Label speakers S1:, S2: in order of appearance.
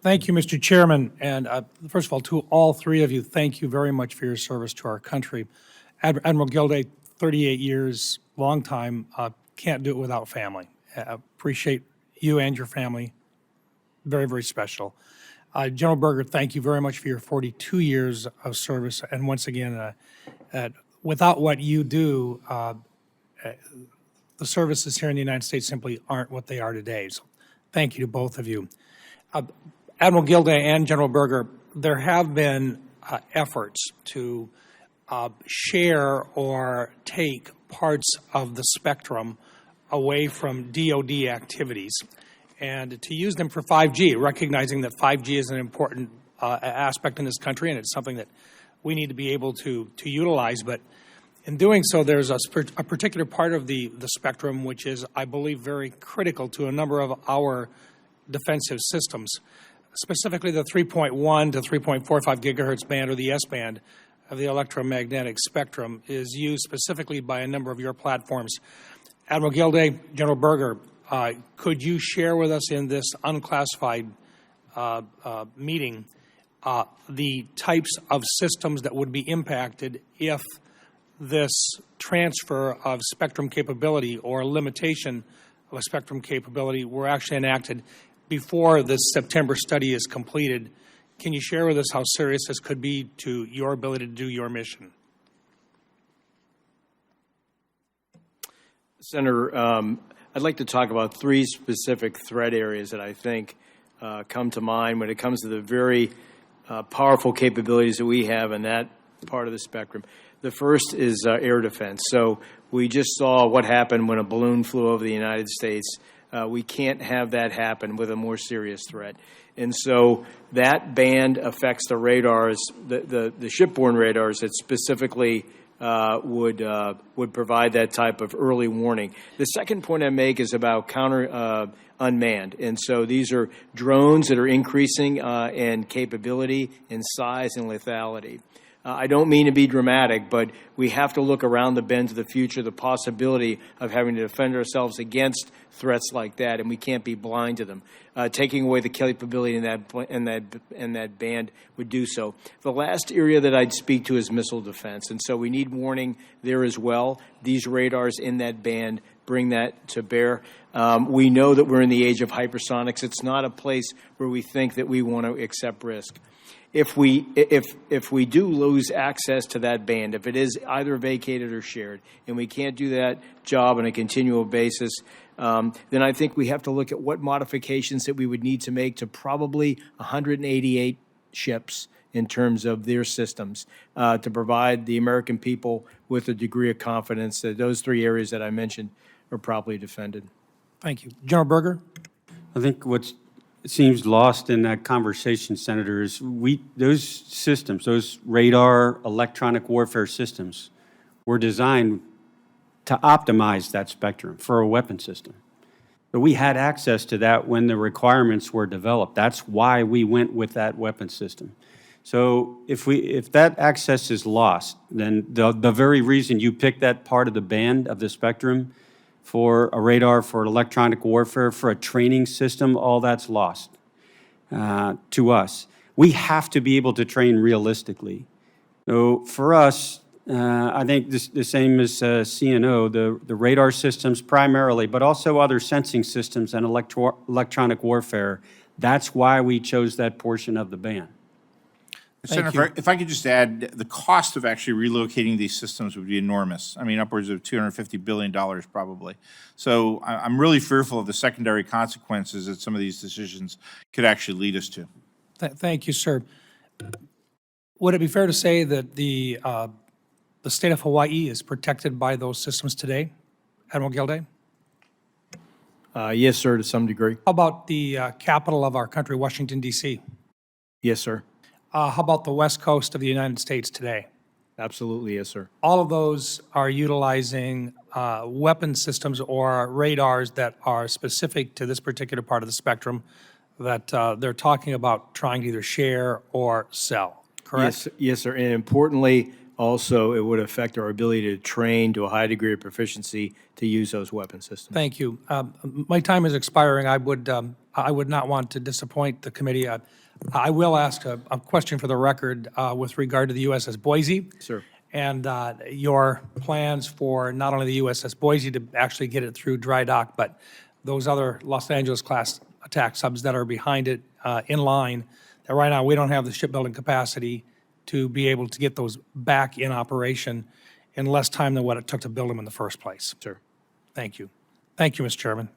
S1: Thank you, Mr. Chairman. And first of all, to all three of you, thank you very much for your service to our country. Admiral Gilday, 38 years, long time, can't do it without family. Appreciate you and your family. Very, very special. General Berger, thank you very much for your 42 years of service. And once again, without what you do, the services here in the United States simply aren't what they are today. So thank you to both of you. Admiral Gilday and General Berger, there have been efforts to share or take parts of the spectrum away from DoD activities and to use them for 5G, recognizing that 5G is an important aspect in this country and it's something that we need to be able to utilize. But in doing so, there's a particular part of the spectrum which is, I believe, very critical to a number of our defensive systems, specifically the 3.1 to 3.45 gigahertz band, or the S-band, of the electromagnetic spectrum is used specifically by a number of your platforms. Admiral Gilday, General Berger, could you share with us in this unclassified meeting the types of systems that would be impacted if this transfer of spectrum capability or limitation of a spectrum capability were actually enacted before the September study is completed? Can you share with us how serious this could be to your ability to do your mission?
S2: Senator, I'd like to talk about three specific threat areas that I think come to mind when it comes to the very powerful capabilities that we have in that part of the spectrum. The first is air defense. So we just saw what happened when a balloon flew over the United States. We can't have that happen with a more serious threat. And so that band affects the radars, the shipborne radars that specifically would provide that type of early warning. The second point I make is about counter unmanned. And so these are drones that are increasing in capability, in size, and lethality. I don't mean to be dramatic, but we have to look around the bend to the future, the possibility of having to defend ourselves against threats like that, and we can't be blind to them. Taking away the capability in that band would do so. The last area that I'd speak to is missile defense, and so we need warning there as well. These radars in that band bring that to bear. We know that we're in the age of hypersonics. It's not a place where we think that we want to accept risk. If we do lose access to that band, if it is either vacated or shared, and we can't do that job on a continual basis, then I think we have to look at what modifications that we would need to make to probably 188 ships in terms of their systems to provide the American people with a degree of confidence that those three areas that I mentioned are properly defended.
S1: Thank you. General Berger?
S3: I think what's seems lost in that conversation, Senator, is those systems, those radar electronic warfare systems, were designed to optimize that spectrum for a weapon system. But we had access to that when the requirements were developed. That's why we went with that weapon system. So if that access is lost, then the very reason you picked that part of the band of the spectrum for a radar, for electronic warfare, for a training system, all that's lost to us. We have to be able to train realistically. So for us, I think the same as CNO, the radar systems primarily, but also other sensing systems and electronic warfare, that's why we chose that portion of the band.
S4: Senator, if I could just add, the cost of actually relocating these systems would be enormous. I mean, upwards of $250 billion probably. So I'm really fearful of the secondary consequences that some of these decisions could actually lead us to.
S1: Thank you, sir. Would it be fair to say that the state of Hawaii is protected by those systems today, Admiral Gilday?
S2: Yes, sir, to some degree.
S1: How about the capital of our country, Washington, D.C.?
S2: Yes, sir.
S1: How about the west coast of the United States today?
S2: Absolutely, yes, sir.
S1: All of those are utilizing weapon systems or radars that are specific to this particular part of the spectrum that they're talking about trying to either share or sell, correct?
S2: Yes, sir. And importantly, also, it would affect our ability to train to a high degree of proficiency to use those weapon systems.
S1: Thank you. My time is expiring. I would I would not want to disappoint the committee. I will ask a question for the record with regard to the USS Boise.
S2: Sir.
S1: And your plans for not only the USS Boise to actually get it through dry dock, but those other Los Angeles-class attack subs that are behind it in line, that right now we don't have the shipbuilding capacity to be able to get those back in operation in less time than what it took to build them in the first place.
S2: Sir.
S1: Thank you. Thank you, Mr. Chairman.